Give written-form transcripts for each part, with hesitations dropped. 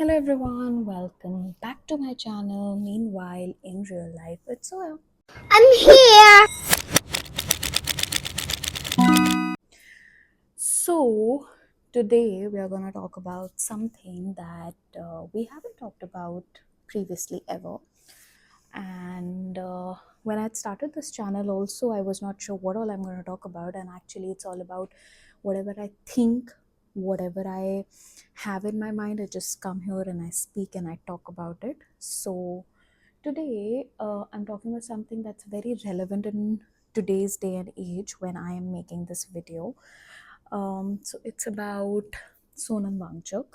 Hello everyone, welcome back to my channel. Meanwhile, in real life, it's Soya. I'm here. So, today we are going to talk about something that we haven't talked about previously ever. And when I started this channel, also, I was not sure what all I'm going to talk about. And actually, it's all about whatever I think, whatever I have in my mind, I just come here and I speak and I talk about it. So, today, I'm talking about something that's very relevant in today's day and age when I am making this video. So it's about Sonam Wangchuk.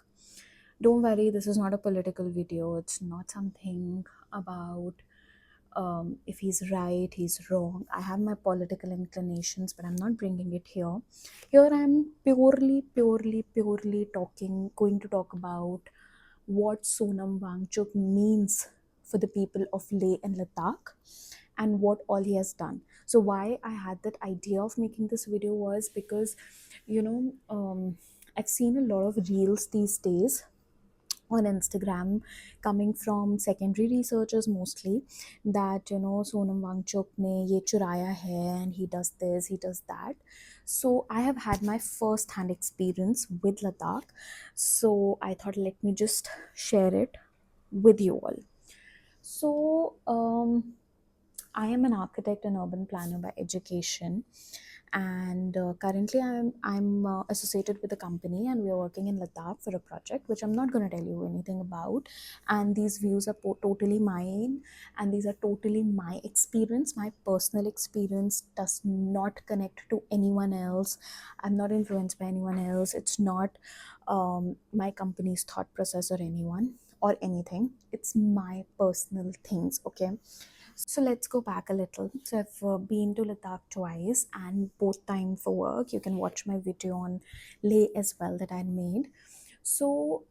Don't worry, this is not a political video. It's not something about if he's right, he's wrong. I have my political inclinations, but I'm not bringing it here. Here I'm purely going to talk about what Sonam Wangchuk means for the people of Leh and Ladakh and what all he has done. So why I had that idea of making this video was because, I've seen a lot of reels these days on Instagram coming from secondary researchers mostly that Sonam Wangchuk ne ye churaya hai and he does this, he does that. So I have had my first hand experience with Ladakh. So I thought let me just share it with you all. So I am an architect and urban planner by education, and currently I'm associated with a company, and we are working in Ladakh for a project, which I'm not going to tell you anything about. And these views are totally mine, and these are totally my experience. My personal experience does not connect to anyone else. I'm not influenced by anyone else. It's not my company's thought process or anyone or anything. It's my personal things. Okay, so let's go back a little. So I've been to Ladakh twice, and both time for work. You can watch my video on Leh as well that I made. So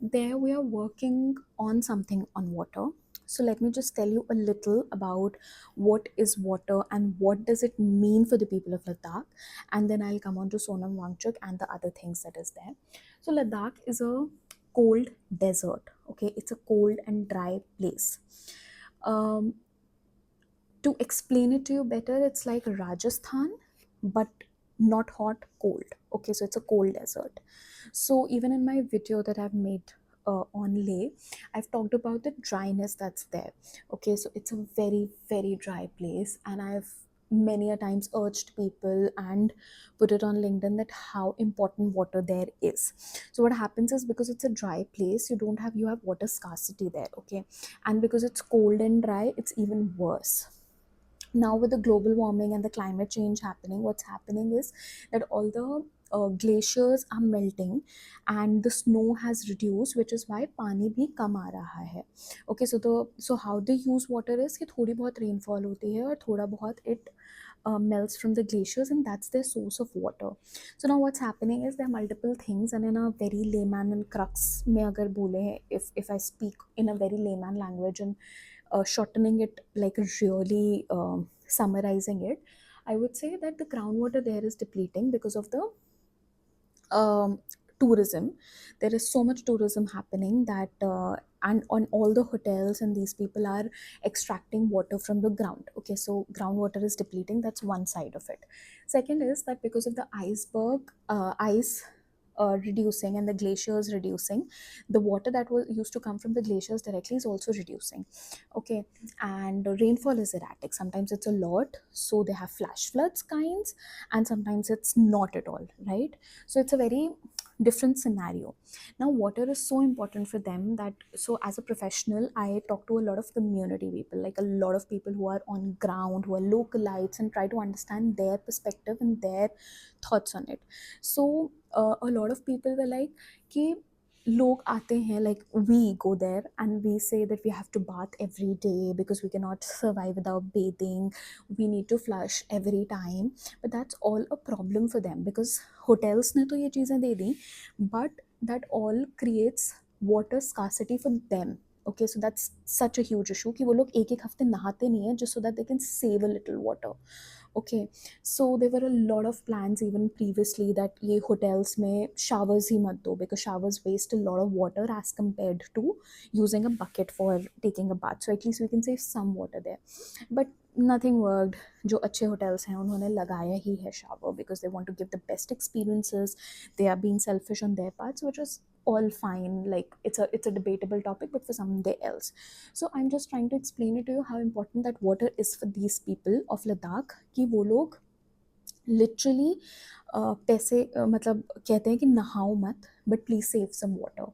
there we are working on something on water. So let me just tell you a little about what is water and what does it mean for the people of Ladakh, and then I'll come on to Sonam Wangchuk and the other things that is there. So Ladakh is a cold desert. Okay, it's a cold and dry place. Um, to explain it to you better, it's like Rajasthan, but not hot, cold. Okay, so it's a cold desert. So even in my video that I've made on Leh, I've talked about the dryness that's there. Okay, so it's a very dry place, and I've many a times urged people and put it on LinkedIn that how important water there is. So what happens is, because it's a dry place, you have water scarcity there. Okay, and because it's cold and dry, it's even worse. Now with the global warming and the climate change happening, what's happening is that all the glaciers are melting and the snow has reduced, which is why पानी भी कम आ रहा है. Okay, so how they use water is कि थोड़ी बहुत rainfall होती है और थोड़ा बहुत it melts from the glaciers, and that's their source of water. So now what's happening is there are multiple things, and in a very layman and crux में अगर बोले, if I speak in a very layman language and shortening it, like really summarizing it, I would say that the groundwater there is depleting because of the tourism. There is so much tourism happening that and on all the hotels, and these people are extracting water from the ground. Okay, so groundwater is depleting. That's one side of it. Second is that because of the ice reducing and the glaciers reducing, the water that was used to come from the glaciers directly is also reducing. Okay, and the rainfall is erratic. Sometimes it's a lot, so they have flash floods kinds, and sometimes it's not at all, right? So it's a very different scenario. Now water is so important for them that, so as a professional, I talk to a lot of community people, like a lot of people who are on ground, who are localites, and try to understand their perspective and their thoughts on it. So a lot of people were like कि लोग आते हैं, like we go there and we say that we have to bath every day because we cannot survive without bathing, we need to flush every time. But that's all a problem for them because hotels ने तो ये चीज़ें दे दी, but that all creates water scarcity for them. Okay, so that's such a huge issue कि वो लोग एक एक हफ्ते नहाते नहीं हैं just so that they can save a little water. Okay, so there were a lot of plans even previously that ये hotels में showers ही मत दो, because showers waste a lot of water as compared to using a bucket for taking a bath. So at least we can save some water there. But nothing worked. जो अच्छे hotels हैं उन्होंने लगाया ही है shower because they want to give the best experiences. They are being selfish on their parts, which is all fine. Like it's a debatable topic, but for someday else. So I'm just trying to explain it to you how important that water is for these people of Ladakh कि वो लोग literally पैसे मतलब कहते हैं कि नहाओ मत, but please save some water.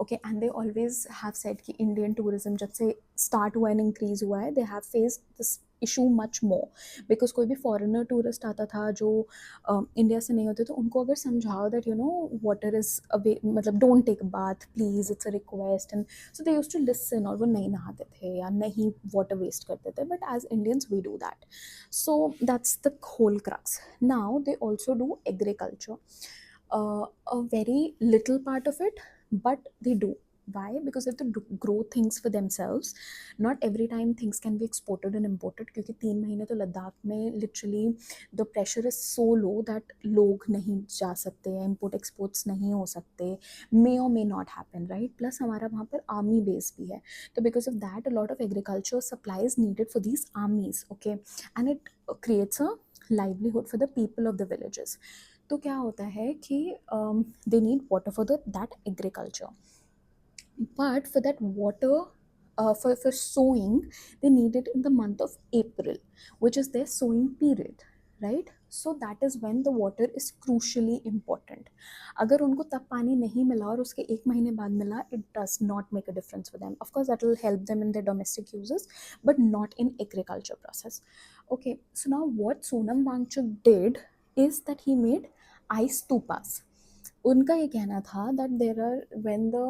Okay, and they always have said कि इंडियन टूरिज्म जब से स्टार्ट हुआ एंड इंक्रीज हुआ है, they have faced this issue much more, because कोई भी फॉरेनर टूरिस्ट आता था जो इंडिया से नहीं होते, तो उनको अगर समझाओ दैट वाटर इज अवे, मतलब don't take bath please, it's a request, and so they used to listen, और वो नहीं नहाते थे या नहीं वाटर वेस्ट करते थे. But as Indians we do that. So that's the whole crux. Now they also do agriculture, a very little part of it, but they do. Why? Because they have to grow things for themselves. Not every time things can be exported and imported, क्योंकि 3 महीने तो लद्दाख में literally the pressure is so low that लोग नहीं जा सकते, import exports नहीं हो सकते, may or may not happen, right? Plus हमारा वहाँ पर army base भी है, so because of that a lot of agriculture supplies needed for these armies. Okay, and it creates a livelihood for the people of the villages. तो क्या होता है कि they need water for that agriculture, but for that water, for sowing, they need it in the month of April, which is their sowing period, right? So that is when the water is crucially important. अगर उनको तब पानी नहीं मिला और उसके 1 महीने बाद मिला, it does not make a difference for them. Of course that will help them in their domestic uses, but not in agriculture process. Okay, so now what Sonam Wangchuk did is that he made ice stupas. उनका ये कहना था that there are, when the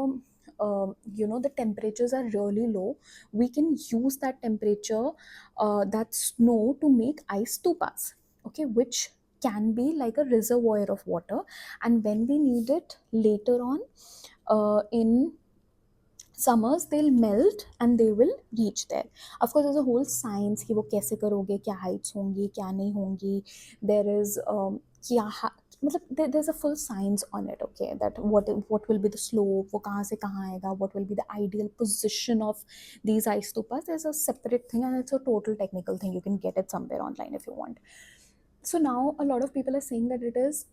the temperatures are really low, we can use that temperature, that snow, to make ice stupas. Okay, which can be like a reservoir of water, and when we need it later on, in summers, they'll melt and they will reach there. Of course there's a whole science कि वो कैसे करोगे, क्या heights होंगी क्या नहीं होंगी, there is क्या मतलब there's a full science on it. Okay, that what will be the slope, वो कहाँ से कहाँ आएगा, what will be the ideal position of these ice stupas. There's a separate thing, and it's a total technical thing. You can get it somewhere online if you want. So now a lot of people are saying that it is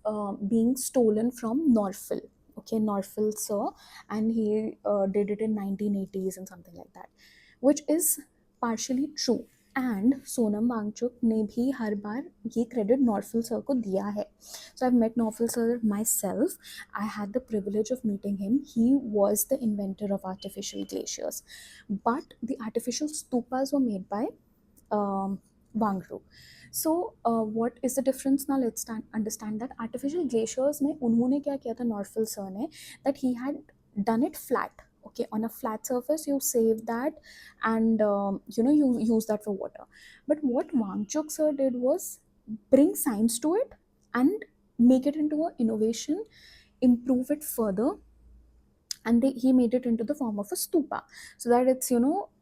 being stolen from Norfil. Okay, Norfil sir, and he did it in 1980s and something like that, which is partially true. And Sonam Wangchuk ने भी हर बार ये credit Norfil sir को दिया है. So I've met Norfil sir myself. I had the privilege of meeting him. He was the inventor of artificial glaciers, but the artificial stupas were made by Wangru. So what is the difference now? Let's understand that artificial glaciers में उन्होंने क्या किया था Norfil sir ने, that he had done it flat. Okay, on a flat surface you save that, and you use that for water. But what Wangchuk sir did was bring science to it and make it into an innovation, improve it further, and he made it into the form of a stupa, so that it's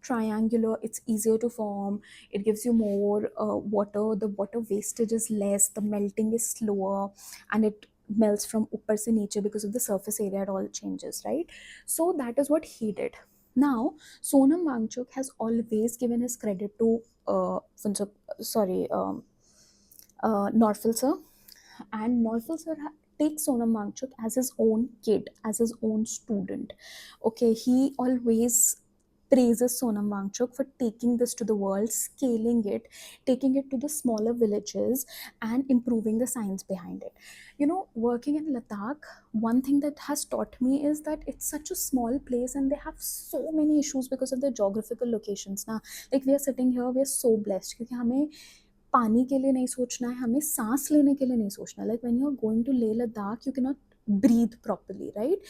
triangular, it's easier to form, it gives you more water, the water wastage is less, the melting is slower, and it melts from upper se niche because of the surface area, it all changes, right? So that is what he did. Now Sonam Wangchuk has always given his credit to sorry Norfil sir, and Norfil sir takes Sonam Wangchuk as his own kid, as his own student. Okay, he always praises Sonam Wangchuk for taking this to the world, scaling it, taking it to the smaller villages, and improving the science behind it. Working in Ladakh, one thing that has taught me is that it's such a small place and they have so many issues because of their geographical locations. Now, like we are sitting here, we are so blessed क्योंकि हमें पानी के लिए नहीं सोचना है, हमें सांस लेने के लिए नहीं सोचना. Like when you are going to Leh Ladakh, you can not breathe properly, right?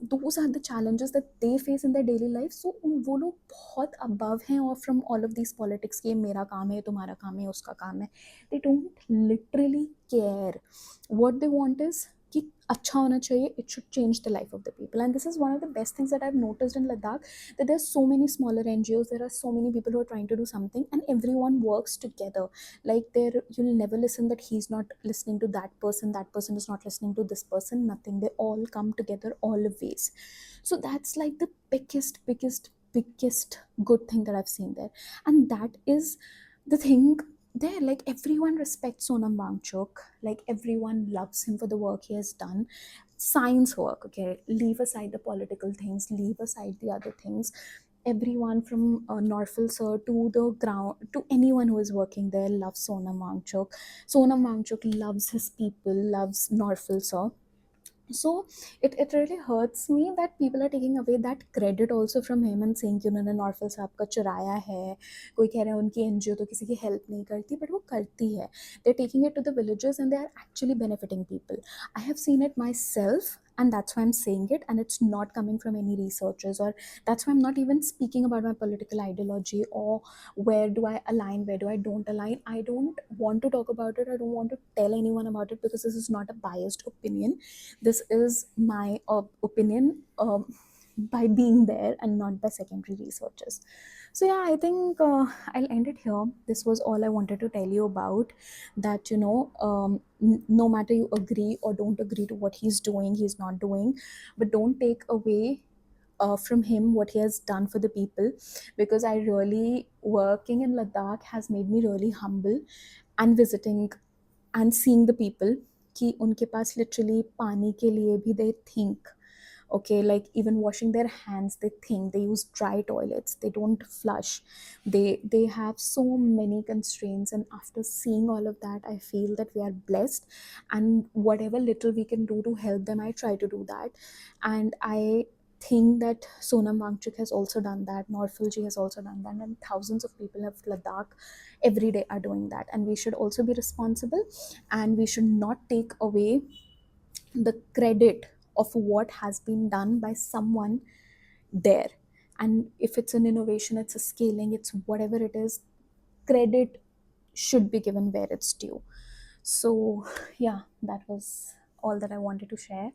Those are the challenges that they face in their daily life. So वो लोग बहुत above हैं और from all of these politics कि मेरा काम है, तुम्हारा काम है, उसका काम है. They don't literally care. What they want is कि अच्छा होना चाहिए, it should change the life of the people. And this is one of the best things that I've noticed in Ladakh, that there's so many smaller NGOs, there are so many people who are trying to do something, and everyone works together. Like, there you'll never listen that he's not listening to that person is not listening to this person, nothing. They all come together always. So that's like the biggest good thing that I've seen there. And that is the thing there. Like, everyone respects Sonam Wangchuk, like everyone loves him for the work he has done. Science work, okay, leave aside the political things, leave aside the other things. Everyone from Norful sir to the ground, to anyone who is working there, loves Sonam Wangchuk. Sonam Wangchuk loves his people, loves Norful sir. So it really hurts me that people are taking away that credit also from him and saying कि उन्होंने नॉर्फल साहब का चुराया है. कोई कह रहे हैं उनकी एनजीओ तो किसी की हेल्प नहीं करती, बट वो करती है. They're taking it to the villages and they are actually benefiting people. I have seen it myself, and that's why I'm saying it, and it's not coming from any researchers, or that's why I'm not even speaking about my political ideology or where do I align, where do I don't align. I don't want to talk about it, I don't want to tell anyone about it, because this is not a biased opinion. This is my opinion, by being there and not by secondary researchers. So yeah, I think I'll end it here. This was all I wanted to tell you about. That, no matter you agree or don't agree to what he's doing, he's not doing, but don't take away from him what he has done for the people. Because I really, working in Ladakh has made me really humble, and visiting and seeing the people, कि उनके पास literally पानी के लिए भी they think, okay, like even washing their hands, they think, they use dry toilets, they don't flush, they have so many constraints. And after seeing all of that, I feel that we are blessed, and whatever little we can do to help them, I try to do that. And I think that Sonam Wangchuk has also done that, Norfulji has also done that, and thousands of people of Ladakh every day are doing that. And we should also be responsible, and we should not take away the credit of what has been done by someone there. And if it's an innovation, it's a scaling, it's whatever it is, credit should be given where it's due. So yeah, that was all that I wanted to share.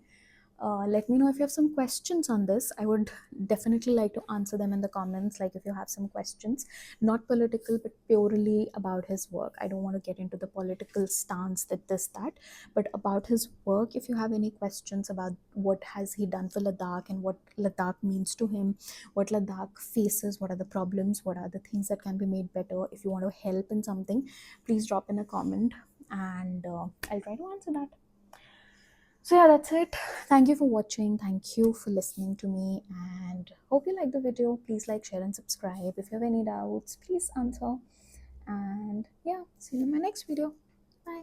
Let me know if you have some questions on this. I would definitely like to answer them in the comments. Like, if you have some questions, not political, but purely about his work. I don't want to get into the political stance, that this, that, but about his work. If you have any questions about what has he done for Ladakh and what Ladakh means to him, what Ladakh faces, what are the problems, what are the things that can be made better, if you want to help in something, please drop in a comment, and I'll try to answer that. So yeah, that's it. Thank you for watching, thank you for listening to me, and hope you like the video. Please like, share and subscribe. If you have any doubts, please answer. And yeah, see you in my next video. Bye.